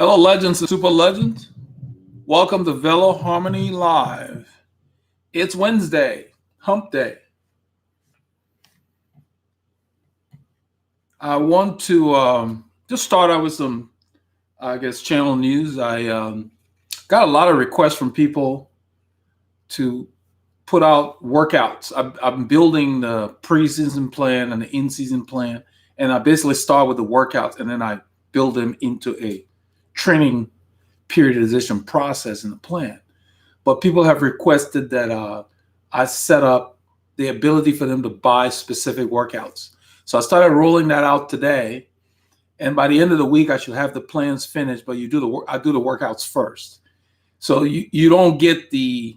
Hello, legends and super legends. Welcome to Veloharmony Live. It's Wednesday, hump day. I want to just start out with some, channel news. I got a lot of requests from people to put out workouts. I'm building the preseason plan and the in-season plan, and I basically start with the workouts, and then I build them into a training periodization process in the plan. But people have requested that I set up the ability for them to buy specific workouts. So I started rolling that out today, and by the end of the week, I should have the plans finished. But I do the workouts first, so you don't get the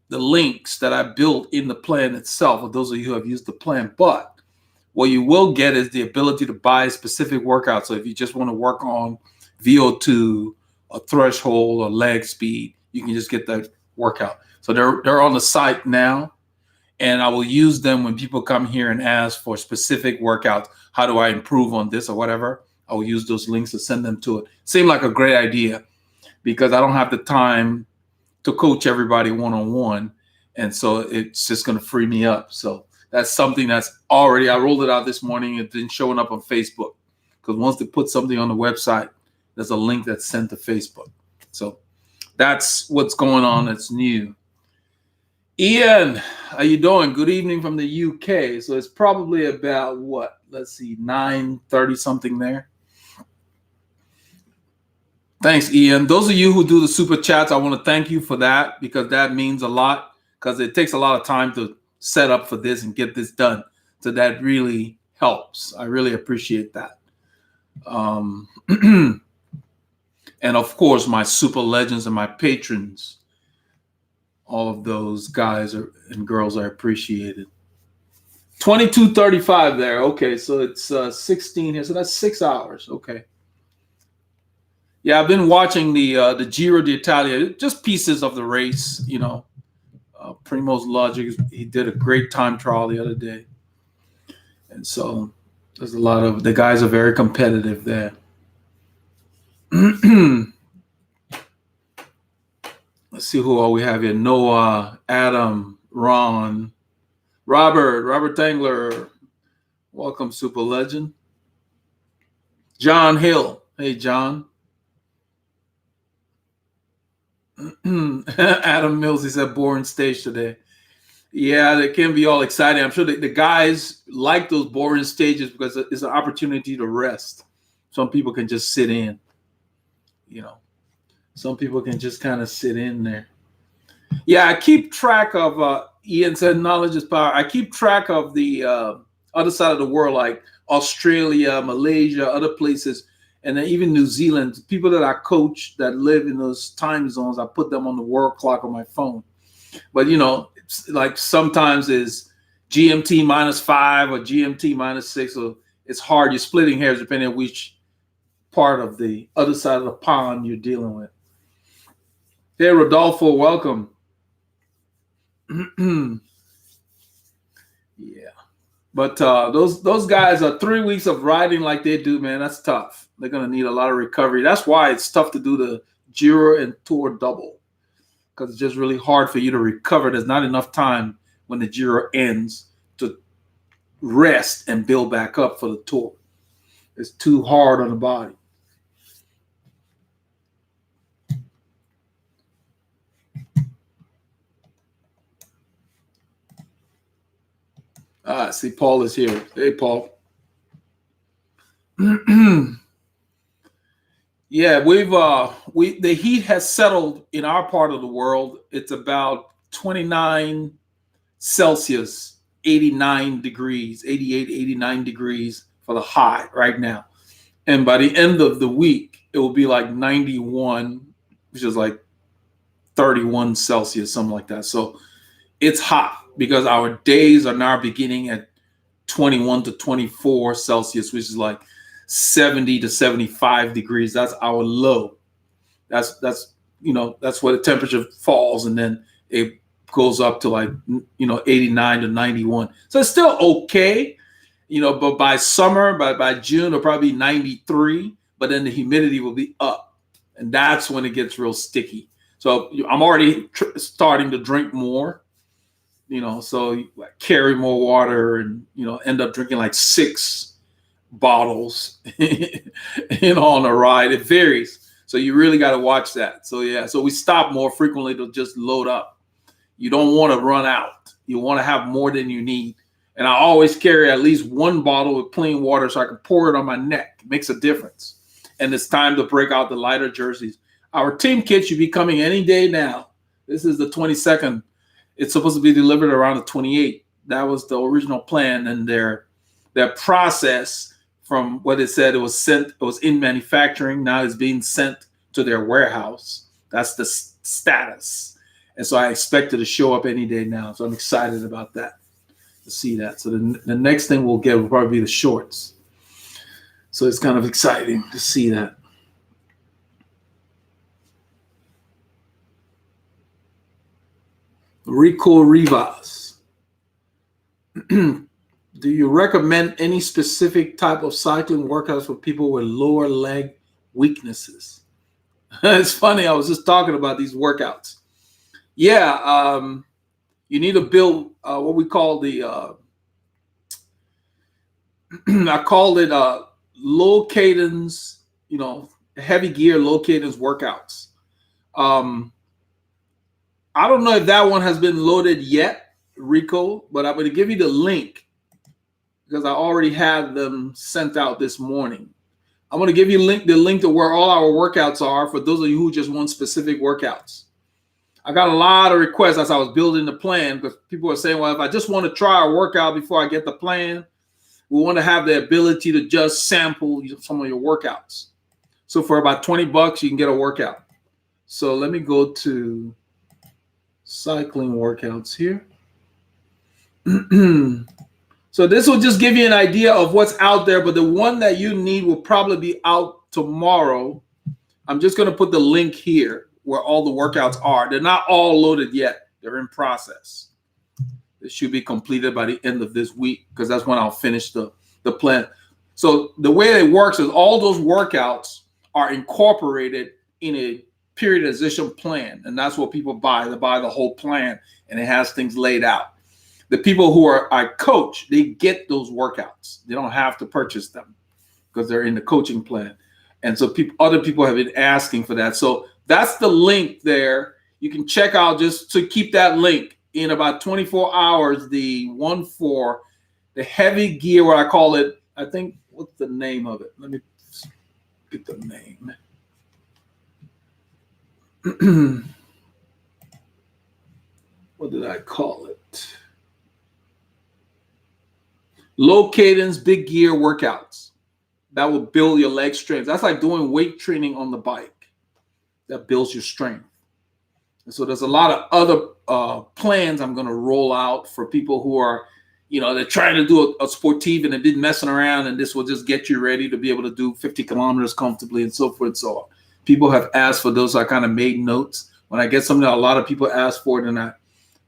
links that I built in the plan itself. For those of you who have used the plan, but what you will get is the ability to buy specific workouts. So if you just want to work on VO2, a threshold, or leg speed, you can just get that workout. So they're on the site now, and I will use them when people come here and ask for specific workouts. How do I improve on this or whatever? I will use those links to send them to it. Seemed like a great idea because I don't have the time to coach everybody one-on-one, and so it's just going to free me up. So that's something that's already, I rolled it out this morning. It's been showing up on Facebook because once they put something on the website, there's a link that's sent to Facebook. So that's what's going on. That's new. Ian, how you doing? Good evening from the UK. So it's probably about what? Let's see, 9:30 something there. Thanks, Ian. Those of you who do the super chats, I want to thank you for that because that means a lot because it takes a lot of time to set up for this and get this done. So that really helps. I really appreciate that. And of course, my super legends and my patrons, all of those guys and girls are appreciated. 22:35 there. Okay, so it's 16 here. So that's 6 hours. Okay. Yeah, I've been watching the Giro d'Italia, just pieces of the race. You know, Primo's Logic, he did a great time trial the other day, and so there's a lot of the guys are very competitive there. Let's see who all we have here. Noah, Adam, Ron, Robert Tangler. Welcome, super legend. John Hill. Hey, John. Adam Mills, he said boring stage today. Yeah, they can be all exciting. I'm sure the guys like those boring stages because it's an opportunity to rest. Some people can just sit in, you know. Some people can just kind of sit in there. Yeah, I keep track of, Ian said knowledge is power. I keep track of the other side of the world, like Australia, Malaysia, other places, and then even New Zealand. People that I coach that live in those time zones, I put them on the world clock on my phone. But, you know, it's like sometimes is GMT -5 or GMT -6. So it's hard. You're splitting hairs depending on which part of the other side of the pond you're dealing with. Hey, Rodolfo, welcome. Yeah. But those guys are 3 weeks of riding like they do, man. That's tough. They're going to need a lot of recovery. That's why it's tough to do the Giro and Tour double because it's just really hard for you to recover. There's not enough time when the Giro ends to rest and build back up for the Tour. It's too hard on the body. See, Paul is here. Hey, Paul. Yeah, the heat has settled in our part of the world. It's about 29 Celsius, 89 degrees, 88, 89 degrees for the high right now. And by the end of the week, it will be like 91, which is like 31 Celsius, something like that. So it's hot because our days are now beginning at 21 to 24 Celsius, which is like 70 to 75 degrees. That's our low. That's where the temperature falls, and then it goes up to like 89 to 91. So it's still okay, but by summer, by June, it'll probably be 93, but then the humidity will be up. And that's when it gets real sticky. So I'm already starting to drink more, so like carry more water and, end up drinking like 6 bottles, on a ride. It varies. So you really got to watch that. So yeah, so we stop more frequently to just load up. You don't want to run out. You want to have more than you need. And I always carry at least 1 bottle of clean water so I can pour it on my neck. It makes a difference. And it's time to break out the lighter jerseys. Our team kit should be coming any day now. This is the 22nd. It's supposed to be delivered around the 28th. That was the original plan, and their process from what it said, it was in manufacturing. Now it's being sent to their warehouse. That's the status. And so I expect it to show up any day now. So I'm excited about that, to see that. So the next thing we'll get will probably be the shorts. So it's kind of exciting to see that. Rico Rivas. Do you recommend any specific type of cycling workouts for people with lower leg weaknesses? It's funny. I was just talking about these workouts. Yeah. You need to build what we call the, I called it low cadence, heavy gear, low cadence workouts. I don't know if that one has been loaded yet, Rico, but I'm going to give you the link because I already had them sent out this morning. I'm going to give you the link to where all our workouts are for those of you who just want specific workouts. I got a lot of requests as I was building the plan because people are saying, well, if I just want to try a workout before I get the plan, we want to have the ability to just sample some of your workouts. So for about $20, you can get a workout. So let me go to cycling workouts here. So this will just give you an idea of what's out there, but the one that you need will probably be out tomorrow. I'm just going to put the link here where all the workouts are. They're not all loaded yet. They're in process. It should be completed by the end of this week because that's when I'll finish the plan. So the way it works is all those workouts are incorporated in a periodization plan, and that's what people buy. They buy the whole plan, and it has things laid out. The people who I coach, they get those workouts. They don't have to purchase them because they're in the coaching plan. And so other people have been asking for that. So that's the link there. You can check out just to keep that link in about 24 hours. The one for the heavy gear, what I call it. I think, what's the name of it? Let me get the name. What did I call it? Low cadence, big gear workouts that will build your leg strength. That's like doing weight training on the bike that builds your strength. And so there's a lot of other plans I'm going to roll out for people who are, they're trying to do a sportive and they've been messing around, and this will just get you ready to be able to do 50 kilometers comfortably and so forth and so on. People have asked for those. So I kind of made notes. When I get something that a lot of people ask for, then I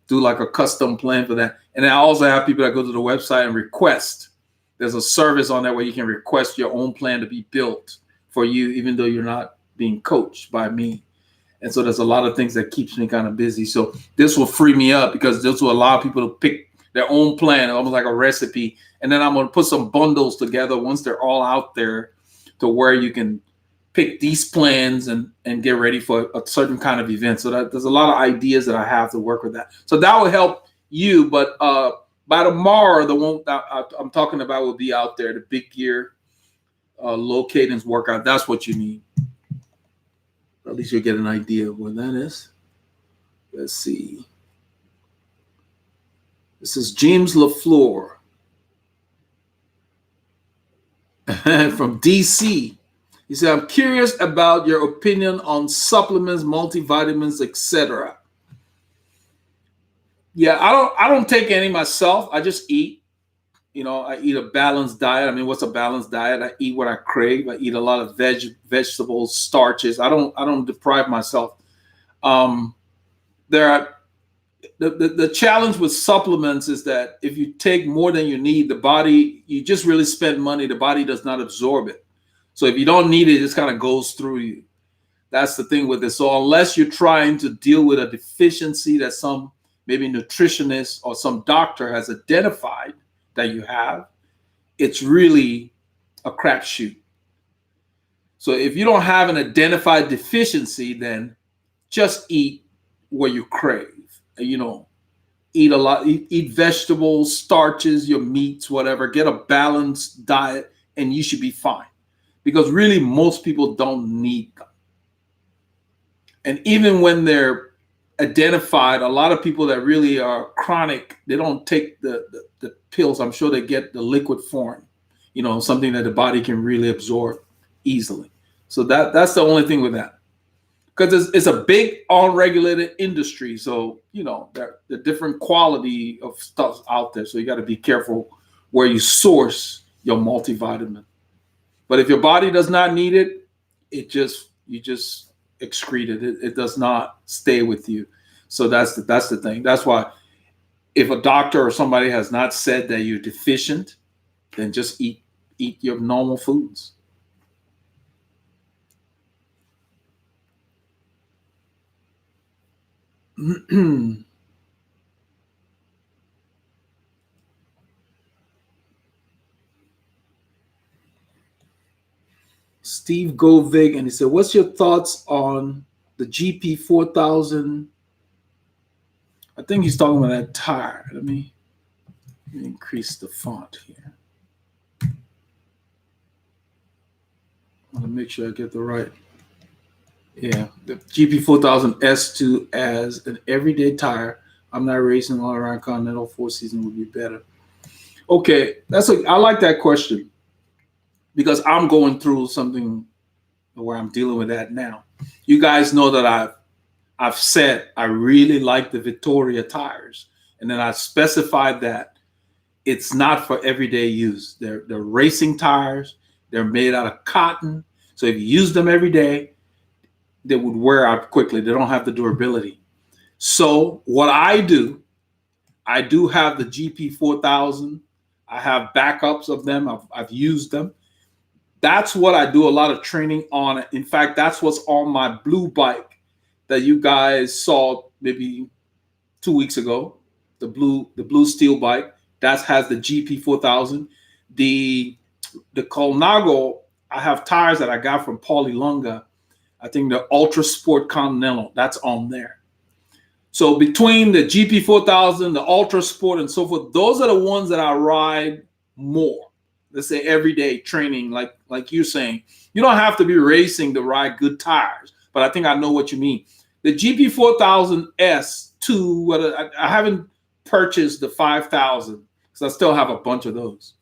do like a custom plan for that. And I also have people that go to the website and request. There's a service on there where you can request your own plan to be built for you, even though you're not being coached by me. And so there's a lot of things that keeps me kind of busy. So this will free me up because this will allow people to pick their own plan, almost like a recipe. And then I'm going to put some bundles together once they're all out there to where you can pick these plans and get ready for a certain kind of event. So there's a lot of ideas that I have to work with that. So that will help you. But by tomorrow, the one that I'm talking about will be out there, the big gear, low cadence workout. That's what you need. At least you'll get an idea of what that is. Let's see. This is James LaFleur from DC. He said, I'm curious about your opinion on supplements, multivitamins, etc. Yeah, I don't take any myself. I just eat. I eat a balanced diet. I mean, what's a balanced diet? I eat what I crave. I eat a lot of vegetables, starches. I don't deprive myself. The challenge with supplements is that if you take more than you need, the body, you just really spend money. The body does not absorb it. So if you don't need it, it just kind of goes through you. That's the thing with it. So unless you're trying to deal with a deficiency that some maybe nutritionist or some doctor has identified that you have, it's really a crapshoot. So if you don't have an identified deficiency, then just eat what you crave. You know, eat a lot, eat vegetables, starches, your meats, whatever. Get a balanced diet, and you should be fine. Because really, most people don't need them. And even when they're identified, a lot of people that really are chronic, they don't take the pills. I'm sure they get the liquid form, you know, something that the body can really absorb easily. So that's the only thing with that. Because it's a big unregulated industry. So, you know, the different quality of stuff out there. So you got to be careful where you source your multivitamin. But if your body does not need it, you just excrete it. It does not stay with you. So that's the thing. That's why if a doctor or somebody has not said that you're deficient, then just eat your normal foods. Steve Govig, and he said, "What's your thoughts on the GP 4000?" I think he's talking about that tire. Let me increase the font here. I want to make sure I get the right. Yeah, the GP 4000 S2 as an everyday tire. I'm not racing all around Continental. 4-season would be better. Okay, I like that question because I'm going through something where I'm dealing with that now. You guys know that I've said I really like the Victoria tires, and then I specified that it's not for everyday use. They're racing tires. They're made out of cotton, so if you use them every day, they would wear out quickly. They don't have the durability. So what I do have the GP 4000. I have backups of them. I've used them. That's what I do a lot of training on. In fact, that's what's on my blue bike that you guys saw maybe 2 weeks ago. The blue steel bike that has the GP 4000. The Colnago, I have tires that I got from Paulie Lunga. I think the Ultra Sport Continental, that's on there. So between the GP 4000, the Ultra Sport, and so forth, those are the ones that I ride more. Let's say everyday training, like you're saying. You don't have to be racing to ride good tires, but I think I know what you mean. The GP 4000 S2, I haven't purchased the 5000 because I still have a bunch of those.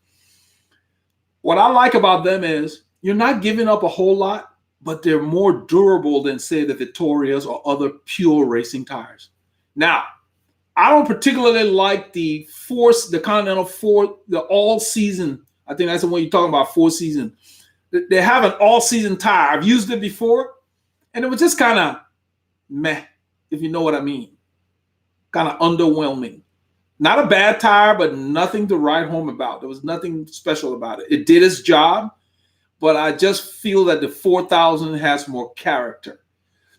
What I like about them is you're not giving up a whole lot, but they're more durable than, say, the Victorias or other pure racing tires. Now, I don't particularly like the Continental 4, the all-season. I think that's the one you're talking about, 4-season. They have an all-season tire. I've used it before, and it was just kind of meh, if you know what I mean. Kind of underwhelming. Not a bad tire, but nothing to write home about. There was nothing special about it. It did its job, but I just feel that the 4000 has more character.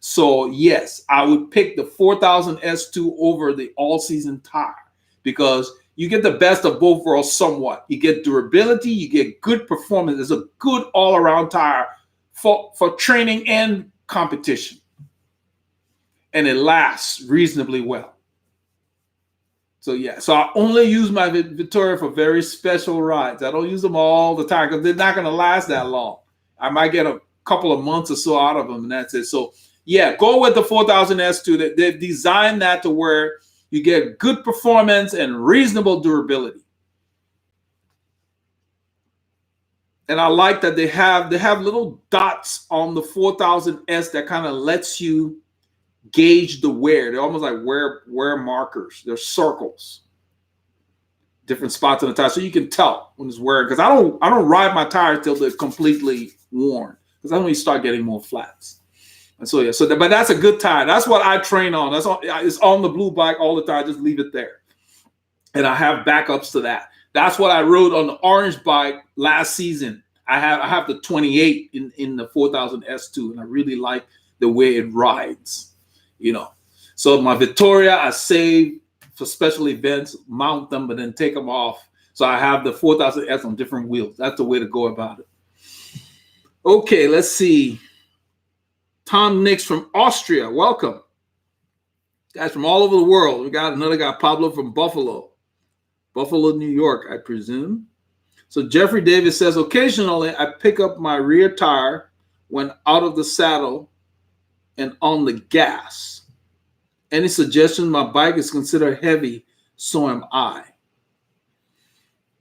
So yes, I would pick the 4000 S2 over the all-season tire because you get the best of both worlds somewhat. You get durability, you get good performance. It's a good all-around tire for training and competition. And it lasts reasonably well. So yeah, so I only use my Victoria for very special rides. I don't use them all the time because they're not going to last that long. I might get a couple of months or so out of them, and that's it. So yeah, go with the 4000 S2. They've designed that to where you get good performance and reasonable durability. And I like that they have little dots on the 4000S that kind of lets you gauge the wear. They're almost like wear markers. They're circles, different spots on the tire, so you can tell when it's wearing. Because I don't ride my tires till they're completely worn, because I only start getting more flats. And so yeah, but that's a good tire. That's what I train on. That's all. It's on the blue bike all the time. Just leave it there, and I have backups to that. That's what I rode on the orange bike last season. I have the 28 in the 4000 S2, and I really like the way it rides, you know. So my Vittoria, I save for special events, mount them, but then take them off. So I have the 4000S on different wheels. That's the way to go about it. Okay, let's see. Tom Nix from Austria, welcome. Guys from all over the world. We got another guy, Pablo from Buffalo, New York, I presume. So Jeffrey Davis says, occasionally I pick up my rear tire when out of the saddle and on the gas. Any suggestion? My bike is considered heavy, so am I.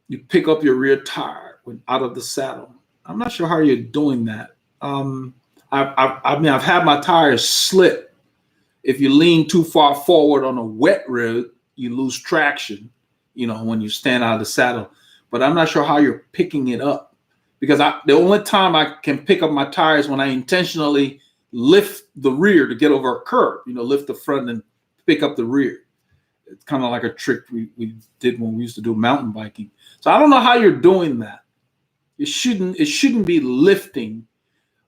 You pick up your rear tire when out of the saddle. I'm not sure how you're doing that. I mean, I've had my tires slip. If you lean too far forward on a wet road, you lose traction, you know, when you stand out of the saddle. But I'm not sure how you're picking it up, because the only time I can pick up my tires when I intentionally lift the rear to get over a curb, you know, lift the front and pick up the rear. It's kind of like a trick we did when we used to do mountain biking. So I don't know how you're doing that. It shouldn't be lifting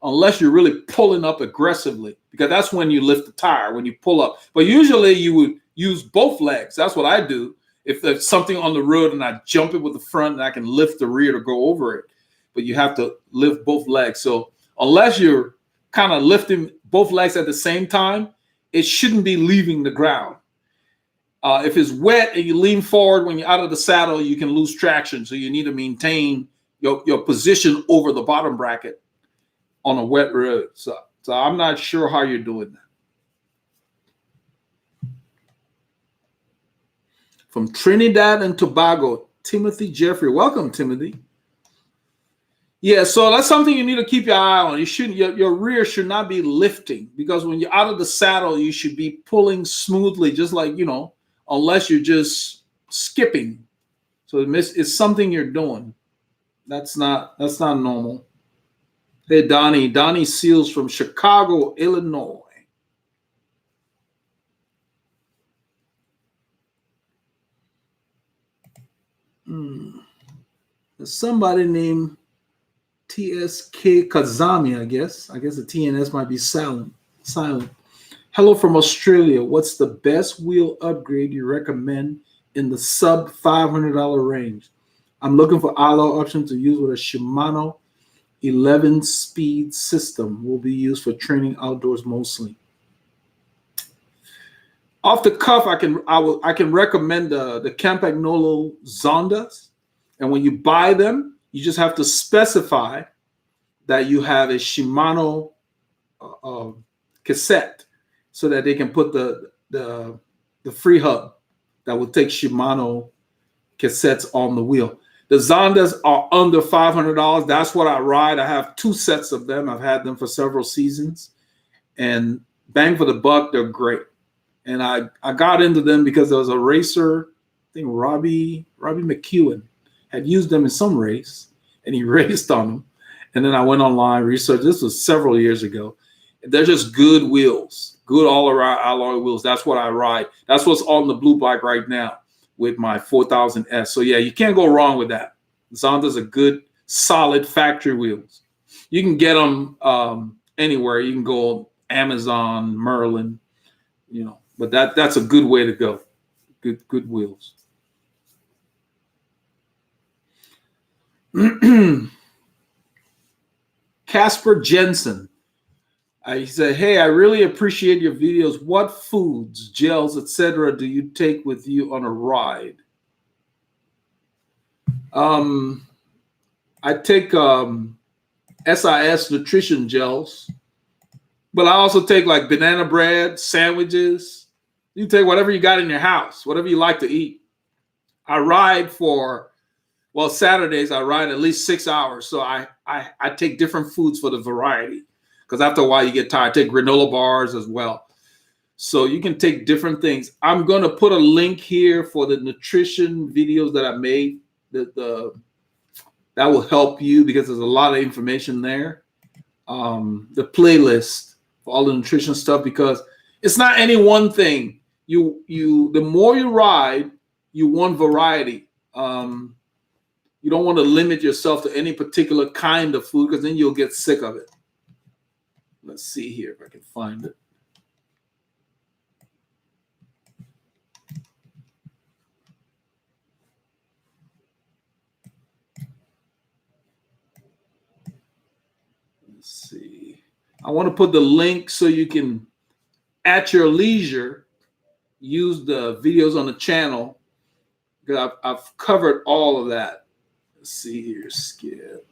unless you're really pulling up aggressively, because that's when you lift the tire, when you pull up. But usually you would use both legs. That's what I do. If there's something on the road and I jump it with the front, and I can lift the rear to go over it. But you have to lift both legs. So unless you're kind of lifting both legs at the same time, it shouldn't be leaving the ground. If it's wet and you lean forward when you're out of the saddle, you can lose traction. So you need to maintain your position over the bottom bracket on a wet road. So I'm not sure how you're doing that. From Trinidad and Tobago, Timothy Jeffrey. Welcome, Timothy. Yeah, so that's something you need to keep your eye on. You shouldn't, your rear should not be lifting, because when you're out of the saddle, you should be pulling smoothly, just like, you know, unless you're just skipping. So it's something you're doing. That's not normal. Hey, Donnie Seals from Chicago, Illinois. There's somebody named TSK Kazami, I guess. I guess the TNS might be silent. Hello from Australia. What's the best wheel upgrade you recommend in the sub $500 range? I'm looking for alloy option to use with a Shimano 11-speed system. Will be used for training outdoors mostly. Off the cuff, I can recommend the Campagnolo Zondas, and when you buy them, you just have to specify that you have a Shimano cassette, so that they can put the free hub that will take Shimano cassettes on the wheel. The Zondas are under $500. That's what I ride. I have 2 sets of them. I've had them for several seasons, and bang for the buck, they're great. And I got into them because there was a racer, I think Robbie McEwen had used them in some race, and he raced on them. And then I went online, researched. This was several years ago. They're just good wheels, good all-around alloy wheels. That's what I ride. That's what's on the blue bike right now with my 4000S. So yeah, you can't go wrong with that. Zondas are good, solid factory wheels. You can get them anywhere. You can go Amazon, Merlin, you know. But that's a good way to go. Good wheels. Casper Jensen. He said, hey, I really appreciate your videos. What foods, gels, etc. do you take with you on a ride? I take SIS nutrition gels, but I also take like banana bread, sandwiches. You take whatever you got in your house, whatever you like to eat. I ride Saturdays I ride at least 6 hours. So I take different foods for the variety, because after a while you get tired. I take granola bars as well. So you can take different things. I'm going to put a link here for the nutrition videos that I made. That will help you, because there's a lot of information there. The playlist for all the nutrition stuff, because it's not any one thing. The more you ride, you want variety. You don't want to limit yourself to any particular kind of food, because then you'll get sick of it. Let's see here if I can find it. Let's see. I want to put the link so you can, at your leisure, use the videos on the channel, because I've covered all of that. Let's see here, skip.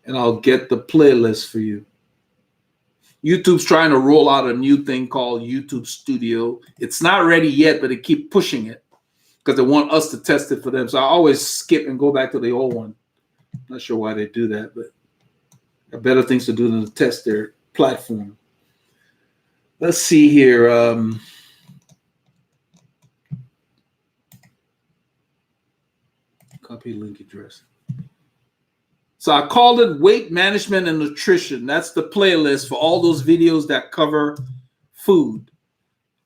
And I'll get the playlist for you. YouTube's trying to roll out a new thing called YouTube Studio. It's not ready yet, but they keep pushing it because they want us to test it for them. So I always skip and go back to the old one. Not sure why they do that, but there are better things to do than to test their platform. Let's see here. Copy link address. So I called it Weight Management and Nutrition. That's the playlist for all those videos that cover food.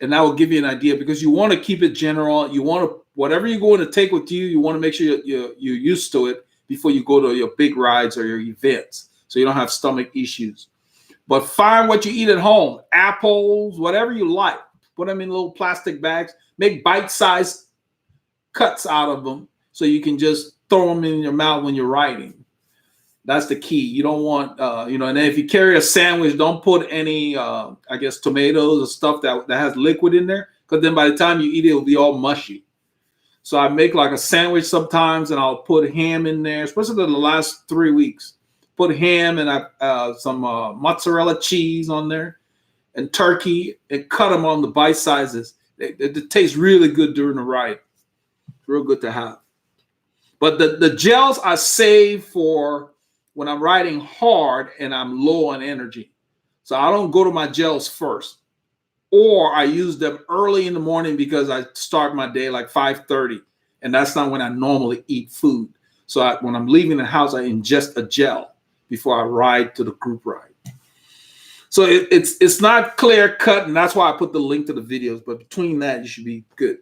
And that will give you an idea, because you want to keep it general. You want to, whatever you're going to take with you, you want to make sure you're used to it before you go to your big rides or your events, so you don't have stomach issues. But find what you eat at home. Apples, whatever you like. Put them in little plastic bags. Make bite-sized cuts out of them so you can just throw them in your mouth when you're riding. That's the key. You don't want, and then if you carry a sandwich, don't put any, tomatoes or stuff that has liquid in there, because then by the time you eat it, it'll be all mushy. So I make like a sandwich sometimes, and I'll put ham in there, especially in the last 3 weeks. Put ham and some mozzarella cheese on there and turkey, and cut them on the bite sizes. It tastes really good during the ride. Real good to have. But the gels I save for when I'm riding hard and I'm low on energy. So I don't go to my gels first, or I use them early in the morning because I start my day like 5:30, and that's not when I normally eat food. So when I'm leaving the house, I ingest a gel before I ride to the group ride. So it's not clear cut, and that's why I put the link to the videos. But between that, you should be good.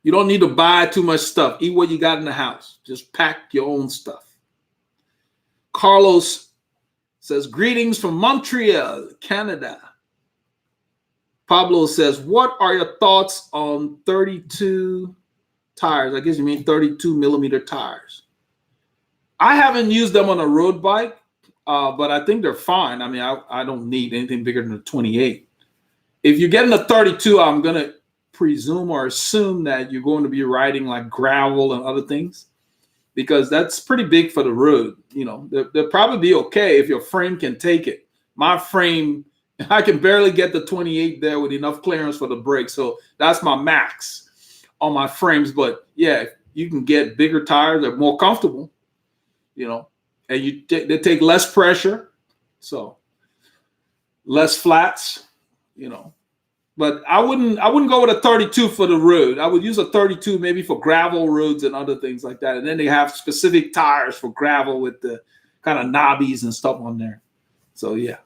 You don't need to buy too much stuff. Eat what you got in the house. Just pack your own stuff. Carlos says, greetings from Montreal, Canada. Pablo says, what are your thoughts on 32 tires? I guess you mean 32 millimeter tires. I haven't used them on a road bike, but I think they're fine. I mean, I don't need anything bigger than a 28. If you're getting a 32, I'm going to presume or assume that you're going to be riding like gravel and other things, because that's pretty big for the road. You know, they'll probably be okay if your frame can take it. My frame, I can barely get the 28 there with enough clearance for the brake. So that's my max on my frames. But yeah, you can get bigger tires. They're more comfortable, you know, and they take less pressure. So less flats, you know. But I wouldn't go with a 32 for the road. I would use a 32 maybe for gravel roads and other things like that. And then they have specific tires for gravel with the kind of knobbies and stuff on there. So yeah.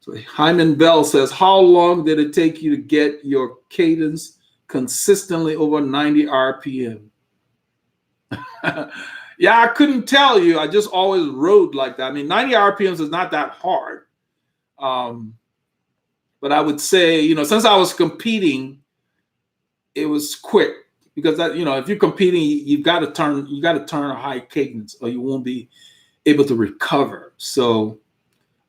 So Hyman Bell says, how long did it take you to get your cadence consistently over 90 RPM? Yeah, I couldn't tell you. I just always rode like that. I mean, 90 RPMs is not that hard. But I would say, you know, since I was competing, it was quick, because that, you know, if you're competing, you got to turn a high cadence, or you won't be able to recover. So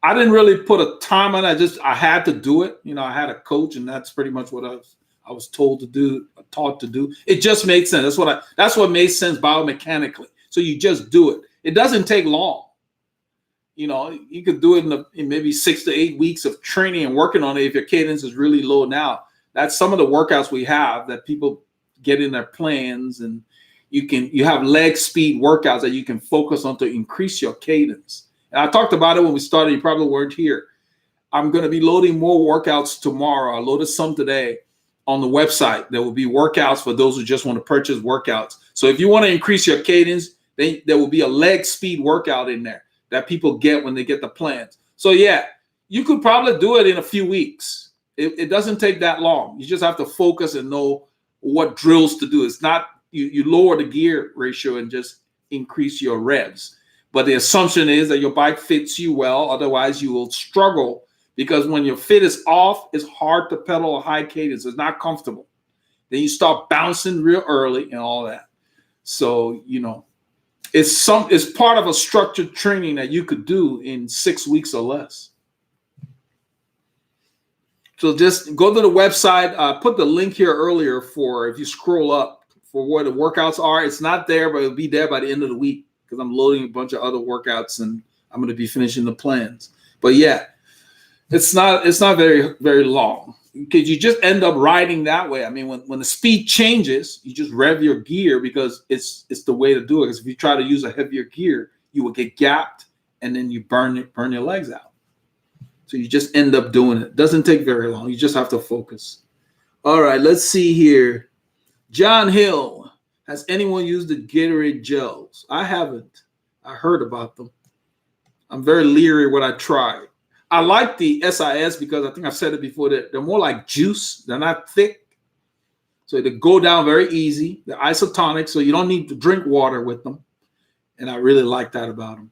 I didn't really put a time on it. I had to do it. You know, I had a coach, and that's pretty much what I was told to do, taught to do. It just made sense. That's what made sense biomechanically. So you just do it. It doesn't take long. You know, you could do it in maybe 6 to 8 weeks of training and working on it if your cadence is really low now. That's some of the workouts we have that people get in their plans, and you have leg speed workouts that you can focus on to increase your cadence. And I talked about it when we started. You probably weren't here. I'm going to be loading more workouts tomorrow. I loaded some today on the website. There will be workouts for those who just want to purchase workouts. So if you want to increase your cadence, there will be a leg speed workout in there that people get when they get the plans. So yeah, you could probably do it in a few weeks. It doesn't take that long. You just have to focus and know what drills to do. It's not, you lower the gear ratio and just increase your revs. But the assumption is that your bike fits you well. Otherwise, you will struggle because when your fit is off, it's hard to pedal a high cadence. It's not comfortable. Then you start bouncing real early and all that. So, it's part of a structured training that you could do in 6 weeks or less. So just go to the website. Put the link here earlier for, if you scroll up, for where the workouts are. It's not there, but it'll be there by the end of the week because I'm loading a bunch of other workouts and I'm going to be finishing the plans. But yeah, it's not very, very long because you just end up riding that way. I mean, when the speed changes, you just rev your gear because it's the way to do it. Because if you try to use a heavier gear, you will get gapped and then you burn your legs out. So you just end up doing it. Doesn't take very long. You just have to focus. All right, let's see here. John Hill, has anyone used the Gatorade gels? I haven't. I heard about them. I'm very leery what I tried. I like the SIS because I think I've said it before that they're more like juice. They're not thick. So they go down very easy. They're isotonic, so you don't need to drink water with them. And I really like that about them.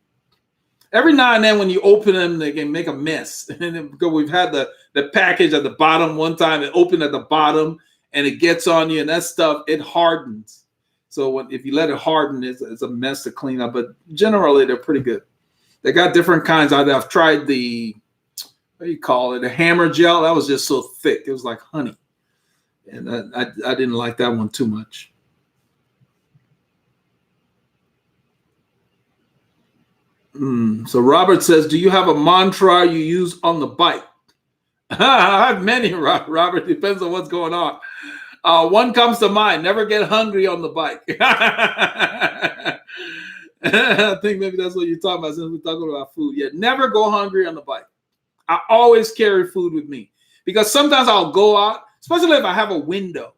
Every now and then when you open them, they can make a mess. And then, because we've had the package at the bottom one time, it opened at the bottom and it gets on you and that stuff, it hardens. So if you let it harden, it's a mess to clean up. But generally, they're pretty good. They got different kinds out there. I've tried the, what do you call it, the hammer gel. That was just so thick. It was like honey. And I didn't like that one too much. So Robert says, do you have a mantra you use on the bike? I have many, Robert. Depends on what's going on. One comes to mind: never get hungry on the bike. I think maybe that's what you're talking about since we're talking about food. Yeah, never go hungry on the bike. I always carry food with me because sometimes I'll go out, especially if I have a window.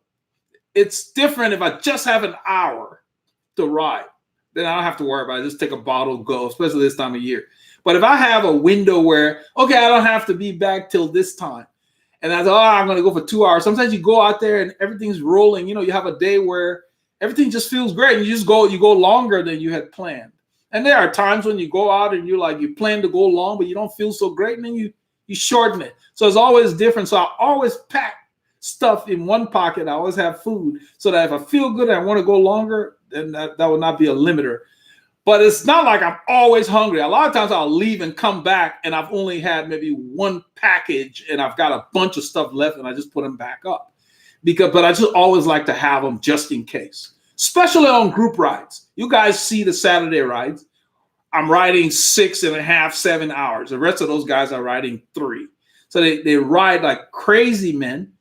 It's different if I just have an hour to ride. Then I don't have to worry about it. Just take a bottle, go, especially this time of year. But if I have a window where, okay, I don't have to be back till this time, and I thought, I'm going to go for 2 hours. Sometimes you go out there and everything's rolling. You have a day where everything just feels great, and you go longer than you had planned. And there are times when you go out and you plan to go long, but you don't feel so great, and then you shorten it. So it's always different. So I always pack stuff in one pocket. I always have food so that if I feel good and I want to go longer, then that will not be a limiter. But it's not like I'm always hungry. A lot of times I'll leave and come back and I've only had maybe one package and I've got a bunch of stuff left and I just put them back up. But I just always like to have them just in case, especially on group rides. You guys see the Saturday rides. I'm riding 6.5, 7 hours. The rest of those guys are riding 3. So they ride like crazy men.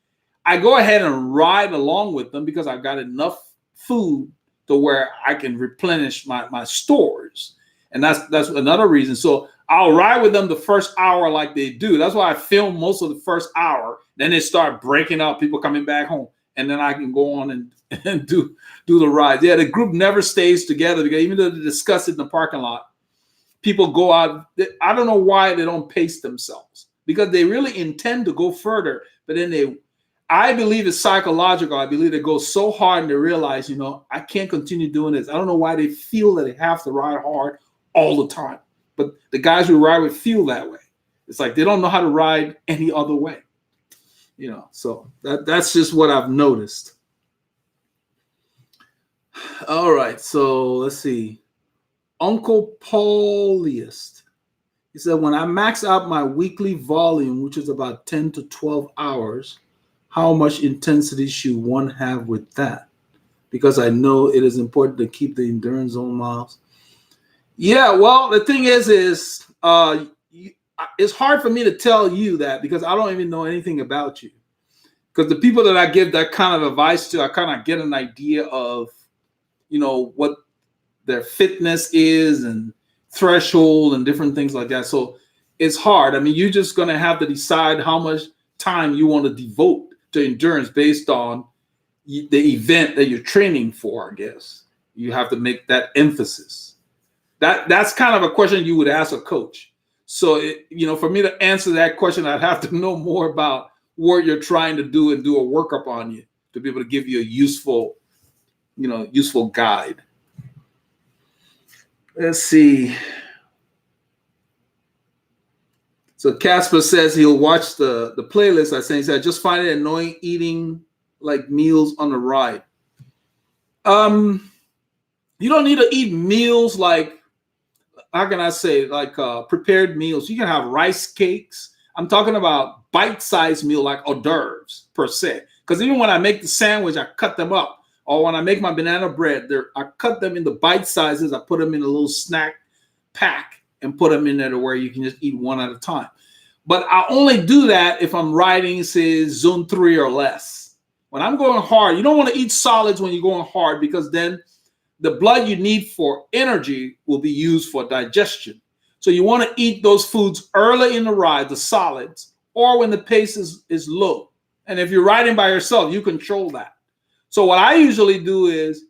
I go ahead and ride along with them because I've got enough food to where I can replenish my stores. And that's another reason. So I'll ride with them the first hour like they do. That's why I film most of the first hour. Then they start breaking up, people coming back home. And then I can go on and do the rides. Yeah, the group never stays together because even though they discuss it in the parking lot, people go out. I don't know why they don't pace themselves because they really intend to go further. But then I believe it's psychological. I believe they go so hard and they realize, I can't continue doing this. I don't know why they feel that they have to ride hard all the time. But the guys who ride with feel that way. It's like they don't know how to ride any other way. So that's just what I've noticed. All right, so let's see. Uncle Pauliest. He said, when I max out my weekly volume, which is about 10 to 12 hours, how much intensity should one have with that? Because I know it is important to keep the endurance zone miles. Yeah, well, the thing is it's hard for me to tell you that because I don't even know anything about you. Because the people that I give that kind of advice to, I kind of get an idea of, what their fitness is and threshold and different things like that. So it's hard. I mean, you're just going to have to decide how much time you want to devote to endurance based on the event that you're training for, I guess. You have to make that emphasis. That's kind of a question you would ask a coach. So, for me to answer that question, I'd have to know more about what you're trying to do and do a workup on you to be able to give you a useful guide. Let's see. So Casper says he'll watch the playlist I sent. He said, I just find it annoying eating like meals on the ride. You don't need to eat meals like, how can I say, like prepared meals. You can have rice cakes. I'm talking about bite-sized meal like hors d'oeuvres per se. Because even when I make the sandwich, I cut them up. Or when I make my banana bread, I cut them into bite sizes. I put them in a little snack pack and put them in there to where you can just eat one at a time. But I only do that if I'm riding, say, zone 3 or less. When I'm going hard, you don't want to eat solids when you're going hard, because then the blood you need for energy will be used for digestion. So you want to eat those foods early in the ride, the solids, or when the pace is low. And if you're riding by yourself, you control that. So what I usually do is,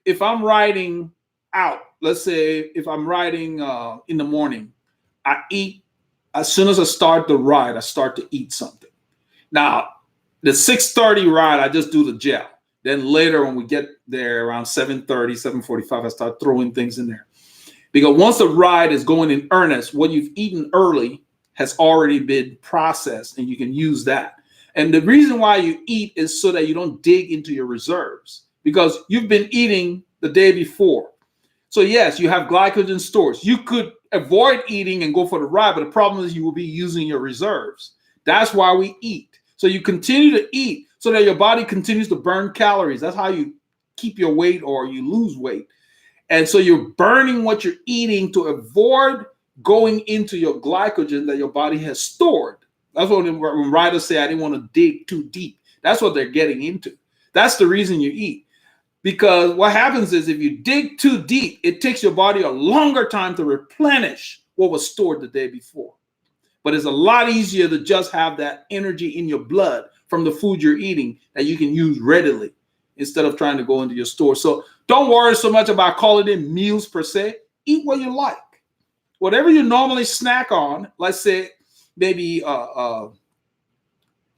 if I'm riding out, let's say if I'm riding in the morning, I eat as soon as I start the ride. I start to eat something. Now, the 6:30 ride, I just do the gel. Then later when we get there around 7:30, 7:45, I start throwing things in there. Because once the ride is going in earnest, what you've eaten early has already been processed, and you can use that. And the reason why you eat is so that you don't dig into your reserves, because you've been eating the day before. So yes, you have glycogen stores. You could avoid eating and go for the ride, but the problem is you will be using your reserves. That's why we eat. So you continue to eat so that your body continues to burn calories. That's how you keep your weight or you lose weight. And so you're burning what you're eating to avoid going into your glycogen that your body has stored. That's what when riders say, I didn't want to dig too deep. That's what they're getting into. That's the reason you eat. Because what happens is, if you dig too deep, it takes your body a longer time to replenish what was stored the day before. But it's a lot easier to just have that energy in your blood from the food you're eating that you can use readily, instead of trying to go into your store. So don't worry so much about calling it meals per se. Eat what you like. Whatever you normally snack on, let's say maybe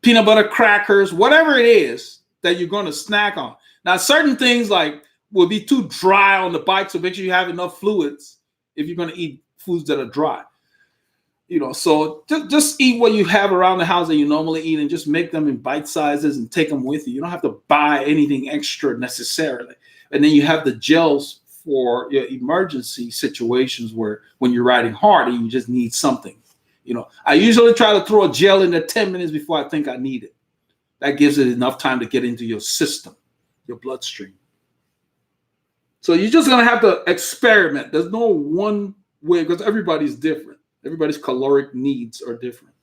peanut butter crackers, whatever it is that you're going to snack on. Now, certain things like will be too dry on the bike, so make sure you have enough fluids if you're going to eat foods that are dry. So just eat what you have around the house that you normally eat, and just make them in bite sizes and take them with you. You don't have to buy anything extra necessarily. And then you have the gels for your emergency situations, where when you're riding hard and you just need something. I usually try to throw a gel in there 10 minutes before I think I need it. That gives it enough time to get into your system, your bloodstream. So you're just going to have to experiment. There's no one way, because everybody's different. Everybody's caloric needs are different.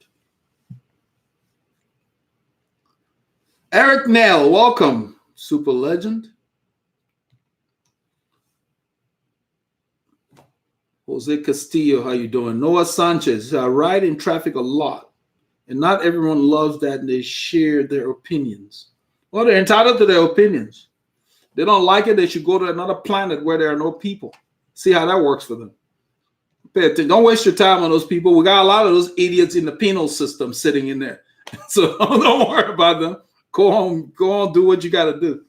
Eric Nail, welcome, super legend. Jose Castillo, how you doing? Noah Sanchez, I ride in traffic a lot, and not everyone loves that, and they share their opinions. Well, they're entitled to their opinions. They don't like it, they should go to another planet where there are no people. See how that works for them. Don't waste your time on those people. We got a lot of those idiots in the penal system sitting in there. So don't worry about them. Go on, do what you got to do.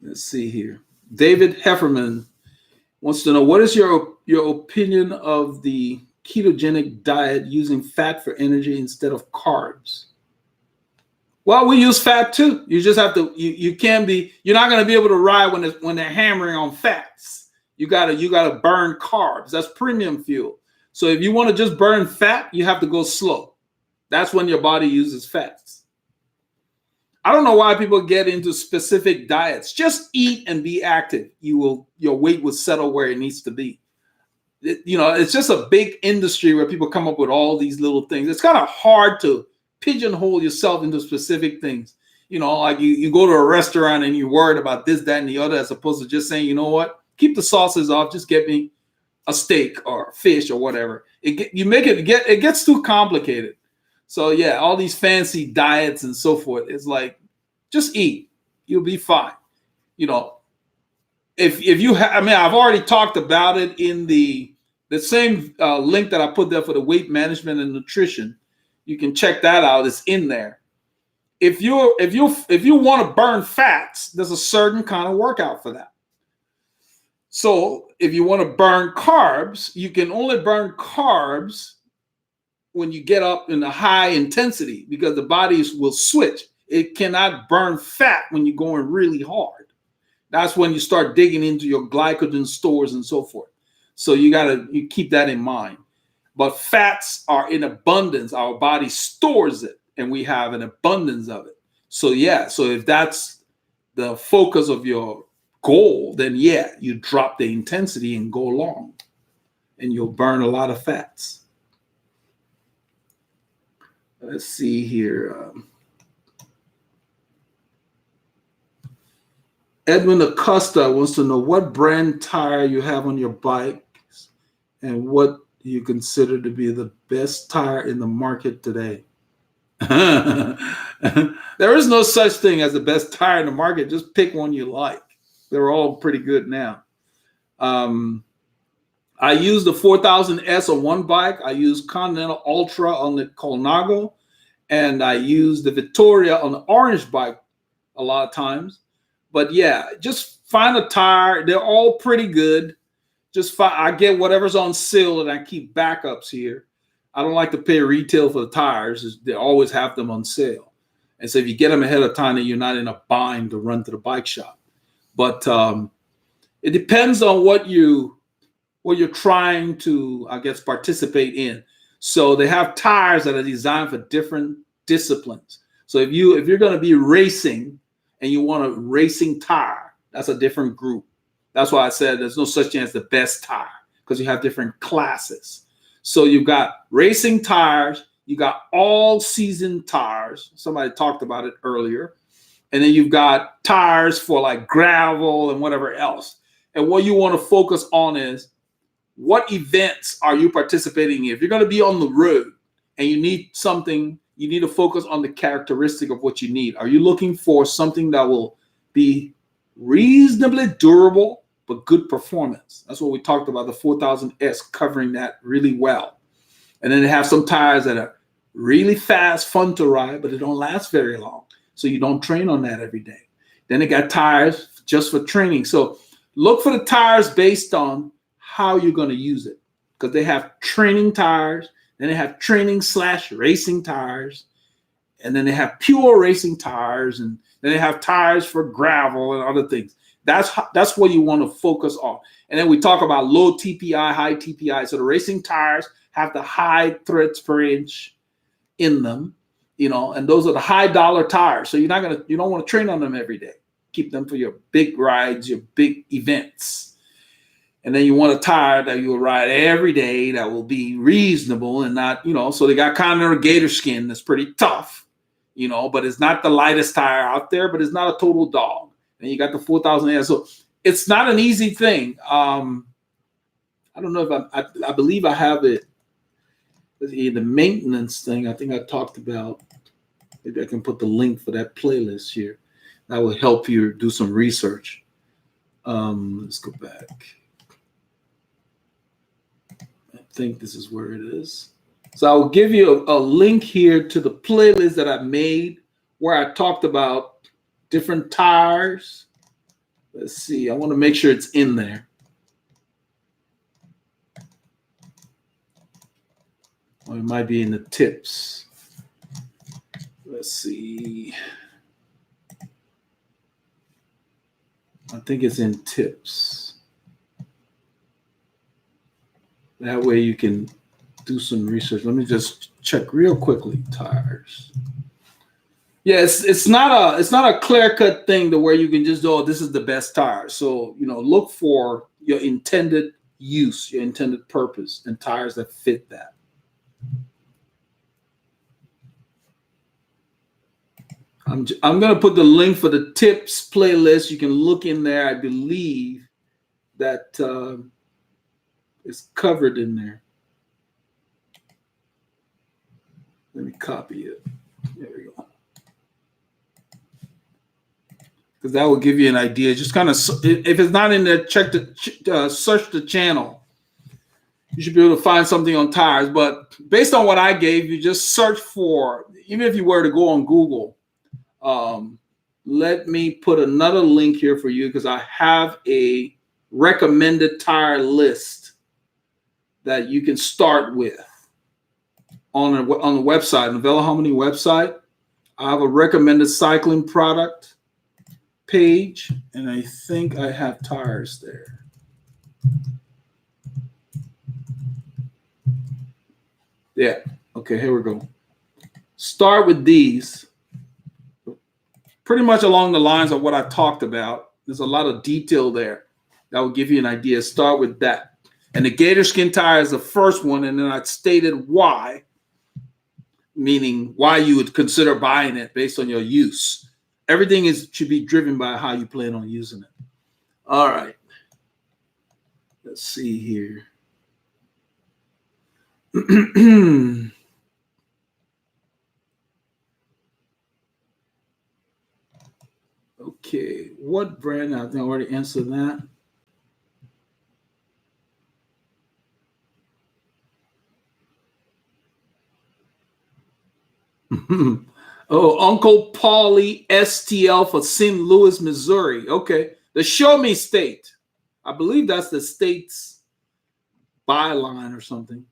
Let's see here. David Hefferman wants to know, what is your opinion of the ketogenic diet using fat for energy instead of carbs? Well, we use fat too. You just have to. You're not going to be able to ride when they're hammering on fats. You gotta burn carbs. That's premium fuel. So if you want to just burn fat, you have to go slow. That's when your body uses fats. I don't know why people get into specific diets. Just eat and be active. Your weight will settle where it needs to be. It's just a big industry where people come up with all these little things. It's kind of hard to pigeonhole yourself into specific things. Like you go to a restaurant and you're worried about this, that, and the other, as opposed to just saying, you know what, keep the sauces off, just get me a steak or fish or whatever. It gets too complicated. So yeah, all these fancy diets and so forth, it's like, just eat, you'll be fine. If you I've already talked about it in the same link that I put there for the weight management and nutrition. You can check that out. It's in there. If you want to burn fats, there's a certain kind of workout for that. So if you want to burn carbs, you can only burn carbs when you get up in a high intensity, because the body will switch. It cannot burn fat when you're going really hard. That's when you start digging into your glycogen stores and so forth. So you keep that in mind. But fats are in abundance. Our body stores it, and we have an abundance of it. So yeah, so if that's the focus of your goal, then yeah, you drop the intensity and go long, and you'll burn a lot of fats. Let's see here. Edwin Acosta wants to know what brand tire you have on your bike and what you consider to be the best tire in the market today. There is no such thing as the best tire in the market. Just pick one you like. They're all pretty good now. I use the 4000S on one bike. I use Continental Ultra on the Colnago, and I use the Vittoria on the orange bike a lot of times. But yeah, just find a tire. They're all pretty good. I get whatever's on sale, and I keep backups here. I don't like to pay retail for the tires. They always have them on sale. And so if you get them ahead of time, then you're not in a bind to run to the bike shop. But it depends on what you're trying to, I guess, participate in. So they have tires that are designed for different disciplines. So if you're going to be racing and you want a racing tire, that's a different group. That's why I said there's no such thing as the best tire, because you have different classes. So you've got racing tires, you got all season tires. Somebody talked about it earlier. And then you've got tires for like gravel and whatever else. And what you want to focus on is, what events are you participating in? If you're going to be on the road and you need something, you need to focus on the characteristic of what you need. Are you looking for something that will be reasonably durable but good performance? That's what we talked about, the 4000S covering that really well. And then they have some tires that are really fast, fun to ride, but they don't last very long. So you don't train on that every day. Then they got tires just for training. So look for the tires based on how you're going to use it, because they have training tires, then they have training/racing tires, and then they have pure racing tires, and then they have tires for gravel and other things. That's what you want to focus on. And then we talk about low TPI, high TPI. So the racing tires have the high threads per inch in them, and those are the high dollar tires. So you don't want to train on them every day. Keep them for your big rides, your big events. And then you want a tire that you will ride every day that will be reasonable and not, so they got Continental Gator Skin that's pretty tough, but it's not the lightest tire out there, but it's not a total dog. And you got the 4000S. So it's not an easy thing. I don't know if I believe I have it. The maintenance thing I think I talked about. Maybe I can put the link for that playlist here. That will help you do some research. Let's go back. I think this is where it is. So I will give you a link here to the playlist that I made where I talked about different tires. Let's see. I want to make sure it's in there. Or it might be in the tips. Let's see. I think it's in tips. That way you can do some research. Let me just check real quickly. Tires. Yeah, it's not a clear-cut thing to where you can just go, oh, this is the best tire. So, look for your intended use, your intended purpose, and tires that fit that. I'm going to put the link for the tips playlist. You can look in there. I believe that it's covered in there. Let me copy it. There we go. Because that will give you an idea. Just kind of, if it's not in there, search the channel You should be able to find something on tires. But based on what I gave you, just search for, even if you were to go on Google, let me put another link here for you because I have a recommended tire list that you can start with on the website, on the Veloharmony website. I have a recommended cycling product page, and I think I have tires there. Yeah. Okay, here we go. Start with these. Pretty much along the lines of what I talked about. There's a lot of detail there that will give you an idea. Start with that. And the gator skin tire is the first one, and then I stated why, meaning why you would consider buying it based on your use. Everything should be driven by how you plan on using it. All right. Let's see here. Okay, what brand? I think I already answered that. Oh, Uncle Paulie STL for St. Louis, Missouri. Okay, the Show Me State. I believe that's the state's byline or something.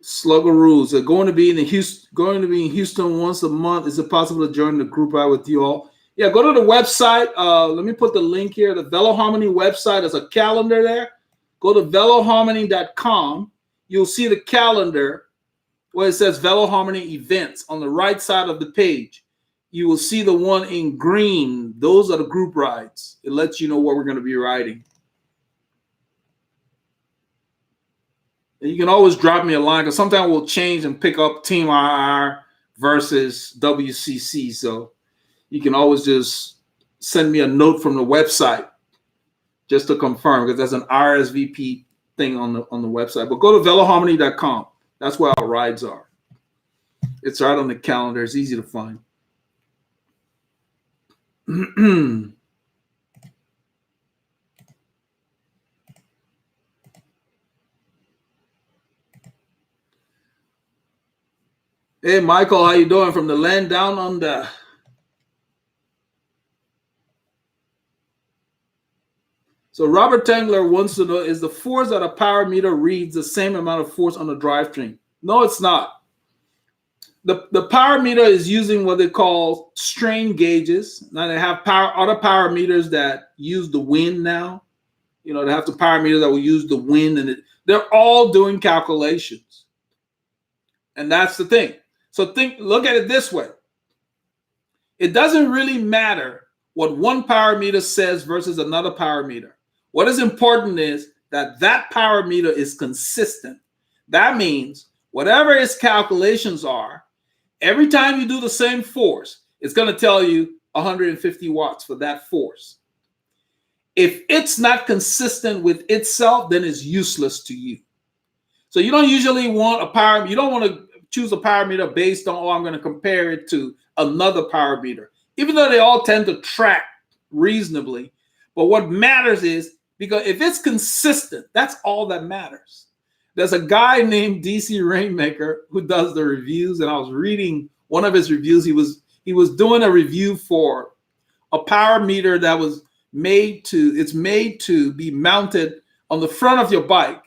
Slugger rules are going to be in Houston once a month. Is it possible to join the group out with you all? Yeah, go to the website. Let me put the link here. The Veloharmony website is a calendar there. Go to veloharmony.com. You'll see the calendar where it says Veloharmony events on the right side of the page. You will see the one in green. Those are the group rides. It lets you know what we're going to be riding. You can always drop me a line because sometimes we'll change and pick up Team RR versus WCC. So you can always just send me a note from the website just to confirm because there's an RSVP thing on the website. But go to veloharmony.com. That's where our rides are. It's right on the calendar. It's easy to find. Hey, Michael, how you doing? From the land down under. So Robert Tangler wants to know, is the force that a power meter reads the same amount of force on the drivetrain? No, it's not. The power meter is using what they call strain gauges. Now they have other power meters that use the wind now. You know, they have the power meter that will use the wind, and they're all doing calculations. And that's the thing. So look at it this way. It doesn't really matter what one power meter says versus another power meter. What is important is that power meter is consistent. That means whatever its calculations are, every time you do the same force, it's going to tell you 150 watts for that force. If it's not consistent with itself, then it's useless to you. So you don't usually want you don't want to choose a power meter based on, I'm going to compare it to another power meter, even though they all tend to track reasonably. But what matters is, because if it's consistent, that's all that matters. There's a guy named DC Rainmaker who does the reviews, and I was reading one of his reviews. He was doing a review for a power meter that was made to be mounted on the front of your bike.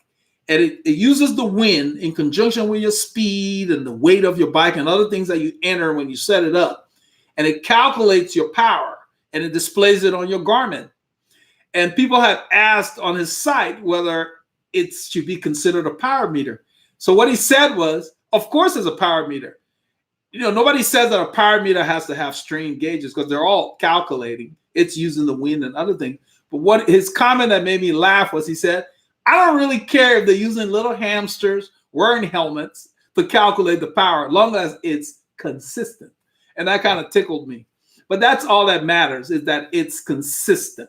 And it uses the wind in conjunction with your speed and the weight of your bike and other things that you enter when you set it up. And it calculates your power and it displays it on your Garmin. And people have asked on his site whether it should be considered a power meter. So what he said was, of course it's a power meter. You know, nobody says that a power meter has to have strain gauges because they're all calculating. It's using the wind and other things. But what his comment that made me laugh was, he said, I don't really care if they're using little hamsters wearing helmets to calculate the power, as long as it's consistent. And that kind of tickled me. But that's all that matters, is that it's consistent.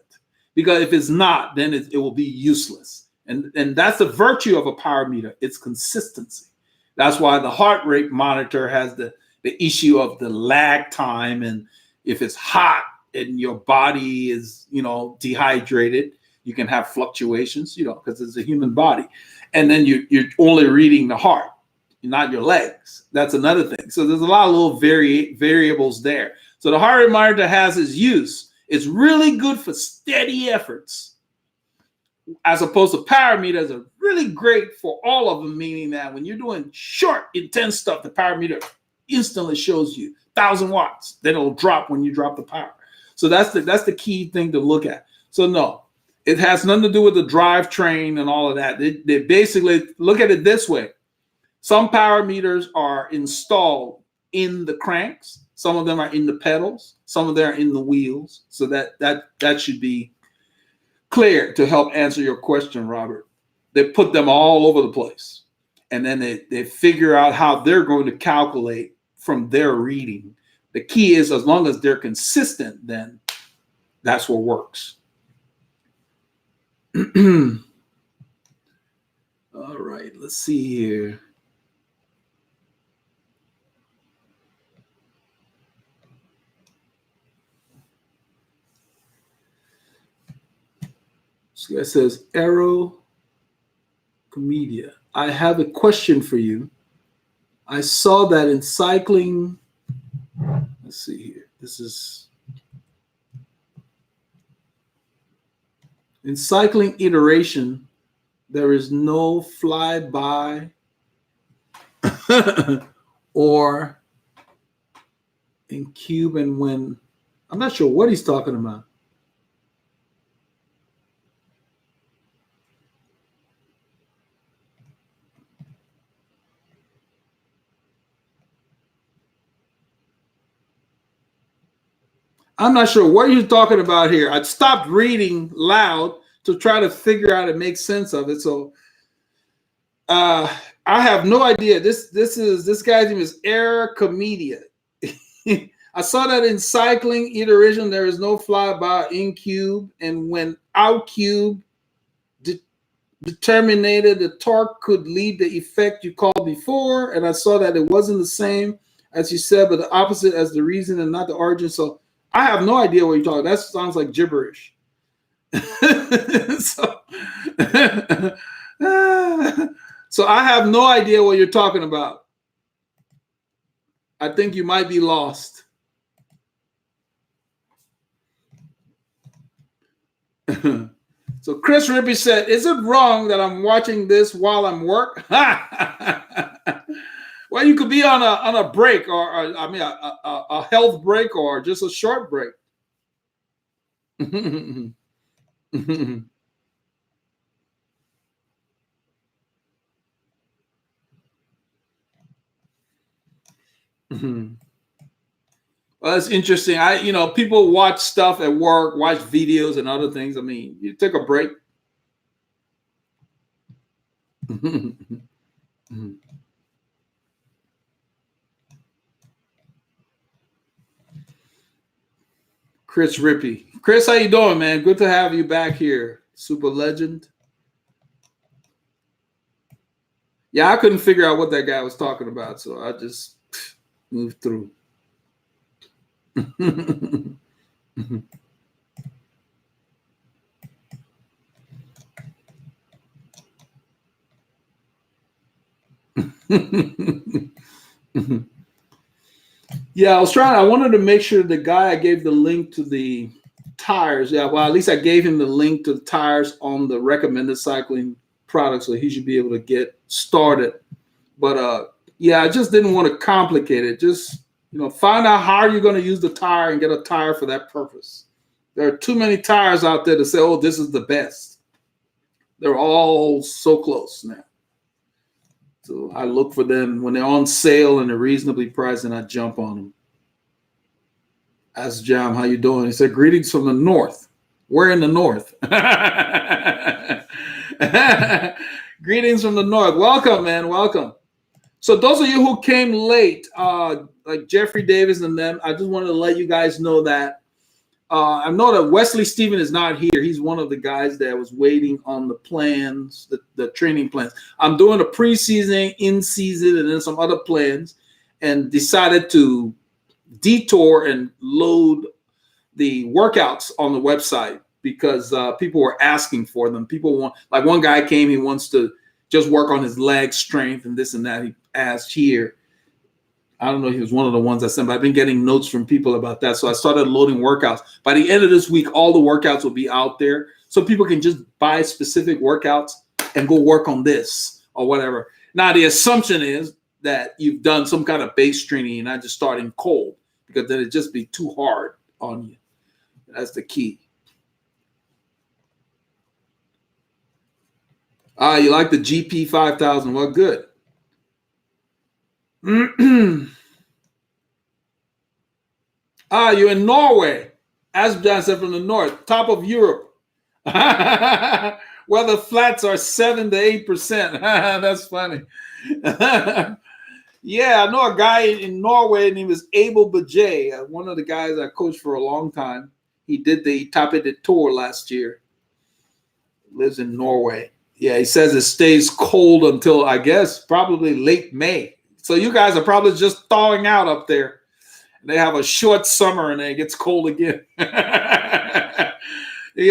Because if it's not, then it will be useless. And that's the virtue of a power meter. It's consistency. That's why the heart rate monitor has the issue of the lag time. And if it's hot and your body is, dehydrated, You can have fluctuations, because it's a human body. And then you're only reading the heart, not your legs. That's another thing. So there's a lot of little variables there. So the heart rate monitor has its use. It's really good for steady efforts, as opposed to power meters are really great for all of them, meaning that when you're doing short, intense stuff, the power meter instantly shows you 1,000 watts. Then it'll drop when you drop the power. So that's the key thing to look at. So no, it has nothing to do with the drivetrain and all of that. They basically look at it this way. Some power meters are installed in the cranks. Some of them are in the pedals. Some of them are in the wheels. So that should be clear to help answer your question, Robert. They put them all over the place. And then they figure out how they're going to calculate from their reading. The key is, as long as they're consistent, then that's what works. All right, let's see here. This guy says, Aero Comedia. I have a question for you. I saw that in cycling. Let's see here. This is in cycling iteration. There is no flyby or in cube and when. I'm not sure what he's talking about. I'm not sure what you're talking about here. I stopped reading loud to try to figure out and make sense of it. So I have no idea. This guy's name is Air Comedia. I saw that in cycling iteration, there is no flyby in cube, and when out cube determined the torque could lead the effect you called before, and I saw that it wasn't the same as you said, but the opposite as the reason and not the origin. So I have no idea what you're talking about. That sounds like gibberish. So I have no idea what you're talking about. I think you might be lost. So Chris Rippey said, is it wrong that I'm watching this while I'm work? Well, you could be on a break or a health break or just a short break. Well, that's interesting. People watch stuff at work, watch videos and other things. I mean, you take a break. Chris Rippey. Chris, how you doing, man? Good to have you back here. Super legend. Yeah, I couldn't figure out what that guy was talking about, so I just moved through. Yeah, I wanted to make sure the guy I gave the link to the tires. Yeah, well, at least I gave him the link to the tires on the recommended cycling product, so he should be able to get started. But yeah, I just didn't want to complicate it. Just, find out how you're going to use the tire and get a tire for that purpose. There are too many tires out there to say, oh, this is the best. They're all so close now. So I look for them when they're on sale and they're reasonably priced, and I jump on them. Ask Jam, how you doing? He said, greetings from the north. We're in the north. Greetings from the north. Welcome, man. Welcome. So those of you who came late, like Jeffrey Davis and them, I just wanted to let you guys know that I know that Wesley Stephen is not here. He's one of the guys that was waiting on the plans, the training plans. I'm doing a preseason, in-season, and then some other plans, and decided to detour and load the workouts on the website. because people were asking for them. People want, like one guy came, he wants to just work on his leg strength and this and that. He asked here. I don't know, he was one of the ones I sent, but I've been getting notes from people about that. So I started loading workouts. By the end of this week, all the workouts will be out there. So people can just buy specific workouts and go work on this or whatever. Now, the assumption is that you've done some kind of base training and not just starting cold, because then it'd just be too hard on you. That's the key. You like the GP 5000? Well, good. You're in Norway. Asbjørn said from the north, top of Europe. Where the flats are 7 to 8%. That's funny. Yeah, I know a guy in Norway named was Abel Bajay, one of the guys I coached for a long time. He did the Top of the Tour last year. Lives in Norway. Yeah, he says it stays cold until, I guess, probably late May. So you guys are probably just thawing out up there. They have a short summer and then it gets cold again. You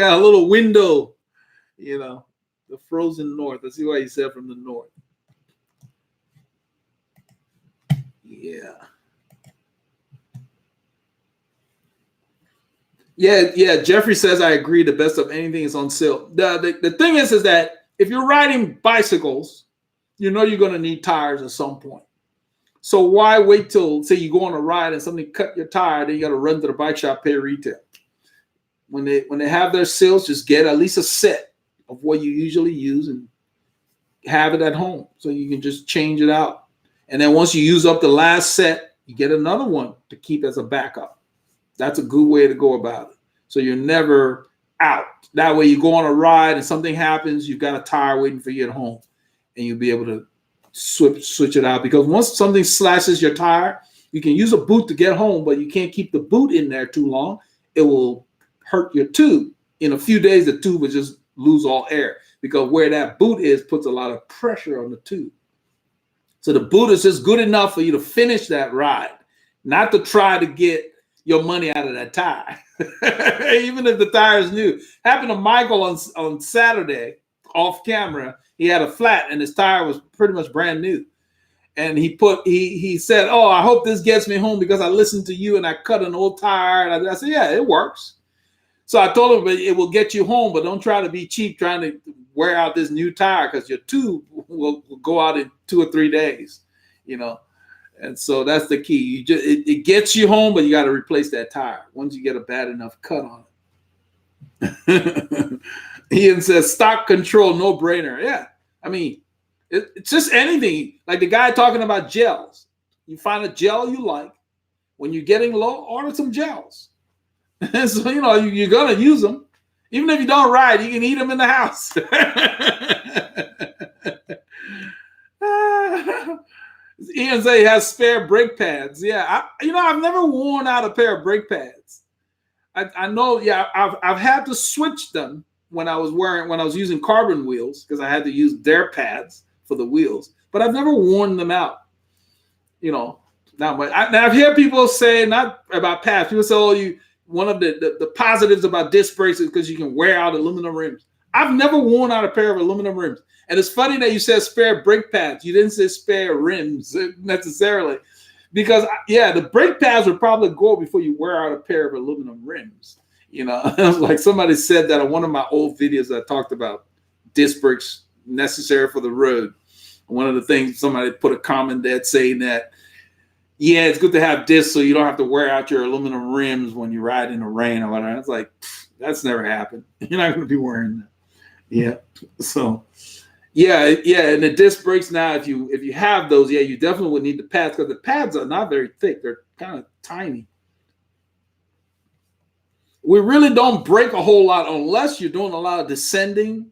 got a little window, you know, the frozen north. Let's see what he said from the north. Yeah. Yeah. Jeffrey says, I agree. The best of anything is on sale. The thing is that if you're riding bicycles, you know you're going to need tires at some point. So why wait till, say, you go on a ride and somebody cut your tire, then you got to run to the bike shop, pay retail. When they have their sales, just get at least a set of what you usually use and have it at home so you can just change it out. And then once you use up the last set, you get another one to keep as a backup. That's a good way to go about it. So you're never out. That way you go on a ride and something happens, you've got a tire waiting for you at home and you'll be able to switch it out. Because once something slashes your tire, you can use a boot to get home, but you can't keep the boot in there too long. It will hurt your tube. In a few days, the tube will just lose all air because where that boot is puts a lot of pressure on the tube. So the boot is just good enough for you to finish that ride, not to try to get your money out of that tire, even if the tire is new. Happened to Michael on Saturday, off camera. He had a flat and his tire was pretty much brand new. And he said, oh, I hope this gets me home because I listened to you and I cut an old tire. And I said, yeah, it works. So I told him, but it will get you home, but don't try to be cheap trying to wear out this new tire because your tube will go out in 2 or 3 days, you know. And so that's the key. It gets you home, but you got to replace that tire once you get a bad enough cut on it. Ian says, stock control, no brainer. Yeah. I mean, it's just anything. Like the guy talking about gels. You find a gel you like. When you're getting low, order some gels. And so, you know, you're going to use them. Even if you don't ride, you can eat them in the house. Ian say he has spare brake pads. Yeah, I've never worn out a pair of brake pads. I know, yeah, I've had to switch them when I was using carbon wheels because I had to use their pads for the wheels. But I've never worn them out. You know, now I've heard people say, not about pads, people say, oh, one of the positives about disc brakes is because you can wear out aluminum rims. I've never worn out a pair of aluminum rims. And it's funny that you said spare brake pads. You didn't say spare rims necessarily. Because, yeah, the brake pads would probably go before you wear out a pair of aluminum rims. You know, like somebody said that on one of my old videos I talked about disc brakes necessary for the road. One of the things, somebody put a comment there saying that, yeah, it's good to have discs so you don't have to wear out your aluminum rims when you ride in the rain or whatever. It's like, that's never happened. You're not going to be wearing that. Yeah. So, yeah. And the disc brakes now, if you have those, yeah, you definitely would need the pads because the pads are not very thick. They're kind of tiny. We really don't brake a whole lot unless you're doing a lot of descending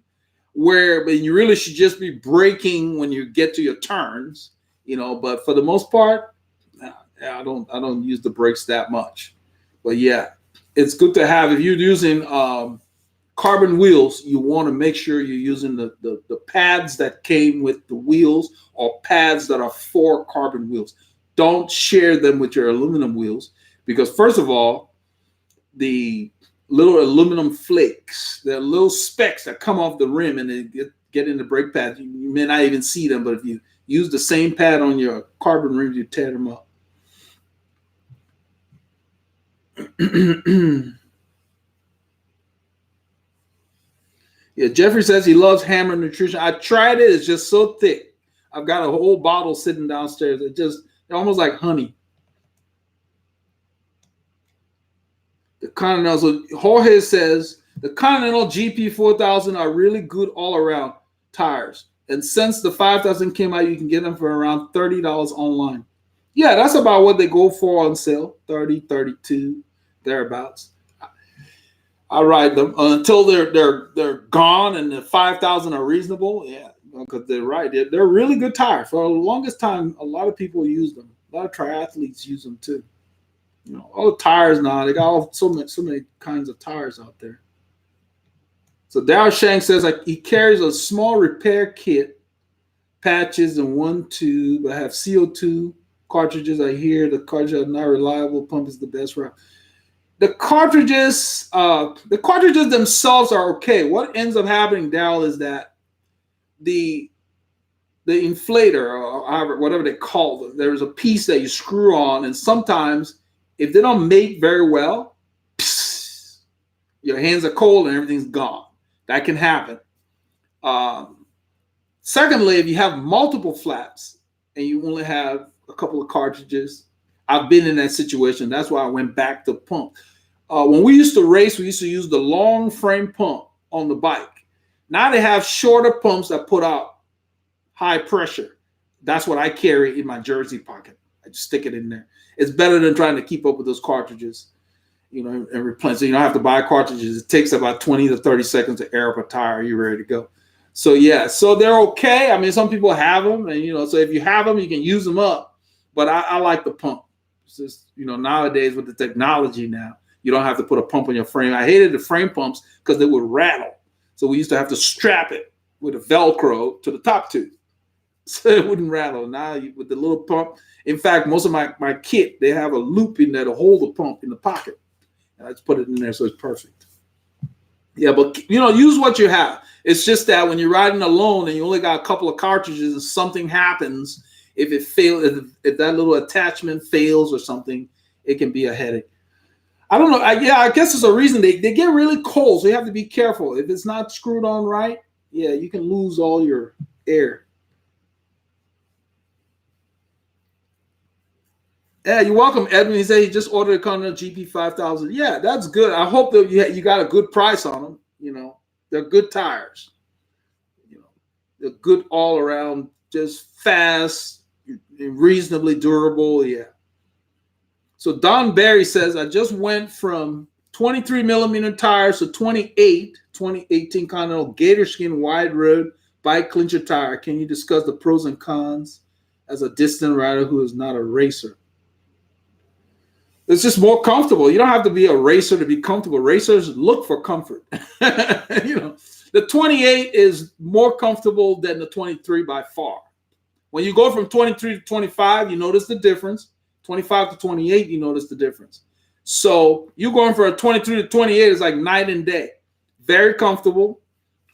but you really should just be braking when you get to your turns, you know, but for the most part, I don't use the brakes that much. But yeah, it's good to have. If you're using carbon wheels, you want to make sure you're using the pads that came with the wheels or pads that are for carbon wheels. Don't share them with your aluminum wheels because, first of all, the little aluminum flakes. They're little specks that come off the rim and they get in the brake pad. You may not even see them, but if you use the same pad on your carbon rims, you tear them up. Yeah, Jeffrey says he loves Hammer Nutrition. I tried it. It's just so thick. I've got a whole bottle sitting downstairs. They're almost like honey. The Continental. So Jorge says the Continental GP 4000 are really good all around tires. And since the 5000 came out, you can get them for around $30 online. Yeah, that's about what they go for on sale. 30, 32, thereabouts. I ride them until they're gone and the 5,000 are reasonable. Yeah, because they're right. They're really good tires. For the longest time, a lot of people use them. A lot of triathletes use them too. You know, all the tires now, they got so many kinds of tires out there. So Darryl Shank says he carries a small repair kit, patches and one tube. I have CO2 cartridges. I hear the cartridges are not reliable. Pump is the best route. The cartridges themselves are okay. What ends up happening, Darryl, is that the inflator or whatever they call it, there's a piece that you screw on, and sometimes if they don't mate very well, your hands are cold and everything's gone. That can happen. Secondly, if you have multiple flaps and you only have a couple of cartridges, I've been in that situation. That's why I went back to pump. When we used to race, we used to use the long frame pump on the bike. Now they have shorter pumps that put out high pressure. That's what I carry in my jersey pocket. I just stick it in there. It's better than trying to keep up with those cartridges, you know, and replenish. So you don't have to buy cartridges. It takes about 20 to 30 seconds to air up a tire. You're ready to go. So yeah, so they're okay. I mean, some people have them, and so if you have them, you can use them up. But I like the pump. It's just, nowadays with the technology now, you don't have to put a pump on your frame. I hated the frame pumps because they would rattle. So we used to have to strap it with a Velcro to the top tube so it wouldn't rattle. Now with the little pump, in fact, most of my kit, they have a loop in there to hold the pump in the pocket. And I just put it in there so it's perfect. Yeah, but use what you have. It's just that when you're riding alone and you only got a couple of cartridges and something happens, if it fails, if that little attachment fails or something, it can be a headache. I don't know. I guess it's a reason they get really cold, so you have to be careful. If it's not screwed on right, yeah, you can lose all your air. Yeah, you're welcome, Edwin. He said he just ordered a Continental GP 5000. Yeah, that's good. I hope that you got a good price on them. They're good tires. They're good all around, just fast, reasonably durable. Yeah. So Don Barry says, I just went from 23 millimeter tires to 2018 Continental Gator Skin Wide Road Bike Clincher tire. Can you discuss the pros and cons as a distant rider who is not a racer? It's just more comfortable. You don't have to be a racer to be comfortable. Racers look for comfort. The 28 is more comfortable than the 23 by far. When you go from 23 to 25, you notice the difference. 25 to 28, you notice the difference. So you going for a 23 to 28 is like night and day. Very comfortable.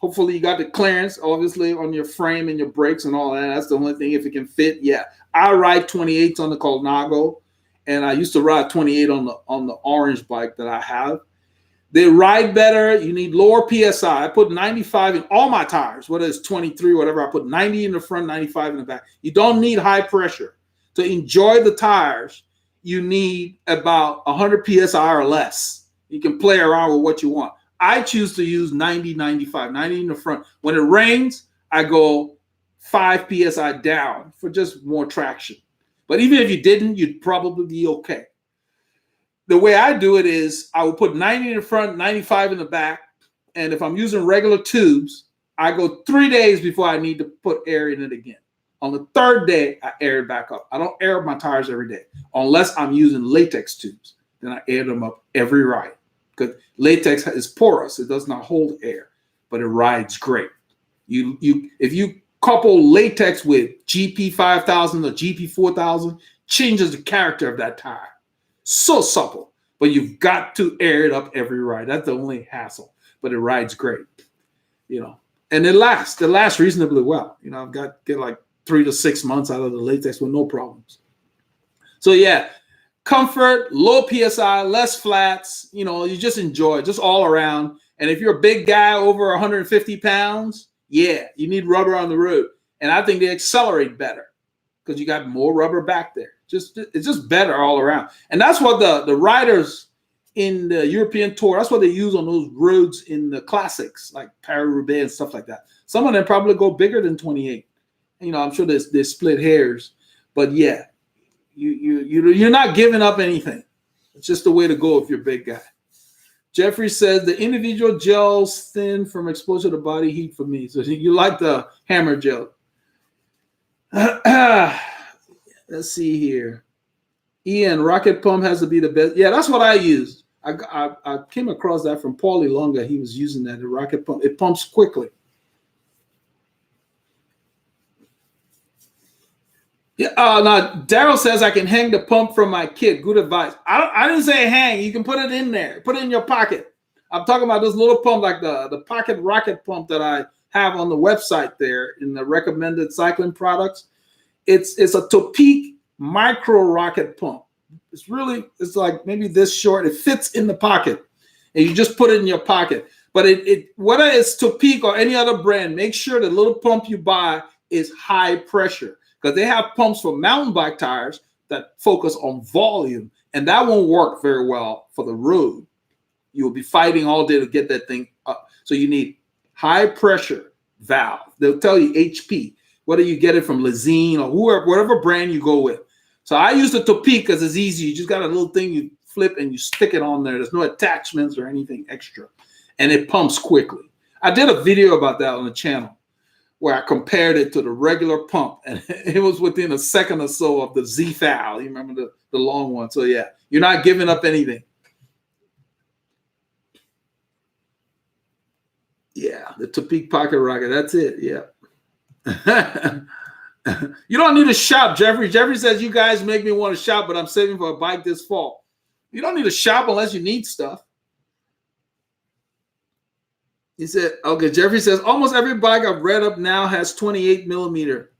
Hopefully you got the clearance, obviously, on your frame and your brakes and all that. That's the only thing, if it can fit. Yeah, I ride 28s on the Colnago, and I used to ride 28 on the orange bike that I have. They ride better. You need lower PSI. I put 95 in all my tires, whether it's 23, whatever. I put 90 in the front, 95 in the back. You don't need high pressure. To enjoy the tires, you need about 100 PSI or less. You can play around with what you want. I choose to use 90, 95, 90 in the front. When it rains, I go 5 PSI down for just more traction. But even if you didn't, you'd probably be okay. The way I do it is I will put 90 in the front, 95 in the back. And if I'm using regular tubes, I go 3 days before I need to put air in it again. On the third day, I air it back up. I don't air up my tires every day unless I'm using latex tubes. Then I air them up every ride because latex is porous. It does not hold air, but it rides great. If you couple latex with GP 5000 or GP 4000, changes the character of that tire. So supple. but you've got to air it up every ride. That's the only hassle, but it rides great, and it lasts reasonably well. I've get like 3 to 6 months out of the latex with no problems. So yeah, comfort, low PSI, less flats, you just enjoy it, just all around. And if you're a big guy over 150 pounds, yeah, you need rubber on the road. And I think they accelerate better because you got more rubber back there. It's just better all around. And that's what the riders in the European Tour, that's what they use on those roads in the classics, like Paris-Roubaix and stuff like that. Some of them probably go bigger than 28. I'm sure they split hairs. But yeah, you're not giving up anything. It's just the way to go if you're a big guy. Jeffrey says the individual gels thin from exposure to body heat for me. So you like the hammer gel. Let's see here. Ian, rocket pump has to be the best. Yeah, that's what I used. I came across that from Paulie Longa. He was using that, the rocket pump. It pumps quickly. Yeah. Now Daryl says I can hang the pump from my kit. Good advice. I didn't say hang. You can put it in there. Put it in your pocket. I'm talking about this little pump, like the pocket rocket pump that I have on the website there in the recommended cycling products. It's a Topeak micro rocket pump. It's like maybe this short. It fits in the pocket, and you just put it in your pocket. But whether it's Topeak or any other brand, make sure the little pump you buy is high pressure, because they have pumps for mountain bike tires that focus on volume, and that won't work very well for the road. You'll be fighting all day to get that thing up. So you need high pressure valve. They'll tell you HP, whether you get it from Lazine or whatever brand you go with. So I use the Topeak because it's easy. You just got a little thing you flip and you stick it on there. There's no attachments or anything extra, and it pumps quickly. I did a video about that on the channel where I compared it to the regular pump, and it was within a second or so of the Z-Fal. You remember the long one? So yeah, you're not giving up anything. Yeah, the Topeak pocket rocket. That's it. Yeah. You don't need to shop, Jeffrey. Jeffrey says, you guys make me want to shop, but I'm saving for a bike this fall. You don't need to shop unless you need stuff. He said, okay, Jeffrey says, almost every bike I've read up now has 28 millimeter.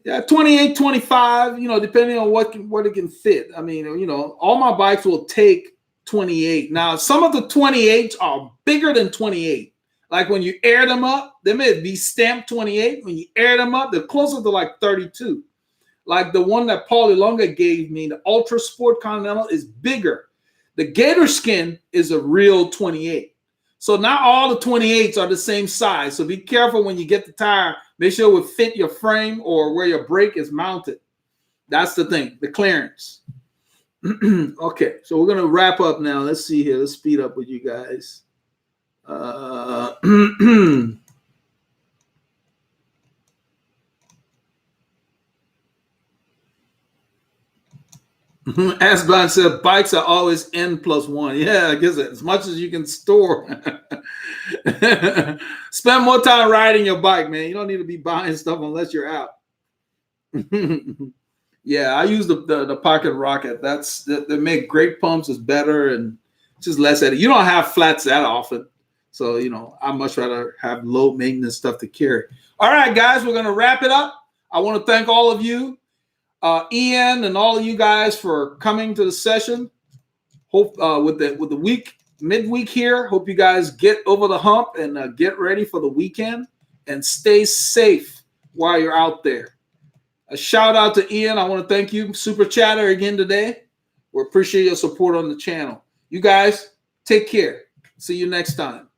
Yeah, 28, 25, depending on what it can fit. I mean, all my bikes will take 28. Now, some of the 28s are bigger than 28. Like when you air them up, they may be stamped 28. When you air them up, they're closer to like 32. Like the one that Paulie Longa gave me, the Ultra Sport Continental, is bigger. The Gator Skin is a real 28. So not all the 28s are the same size. So be careful when you get the tire. Make sure it will fit your frame or where your brake is mounted. That's the thing, the clearance. Okay, so we're going to wrap up now. Let's see here. Let's speed up with you guys. Asban said bikes are always N+1. Yeah, I guess as much as you can store. Spend more time riding your bike, man. You don't need to be buying stuff unless you're out. Yeah, I use the pocket rocket. They make great pumps. It's better and just less at it. You don't have flats that often. So, I much rather have low maintenance stuff to carry. All right, guys, we're going to wrap it up. I want to thank all of you, Ian, and all of you guys for coming to the session. Hope with the week, midweek here, hope you guys get over the hump and get ready for the weekend and stay safe while you're out there. A shout out to Ian. I want to thank you, Super Chatter, again today. We appreciate your support on the channel. You guys, take care. See you next time.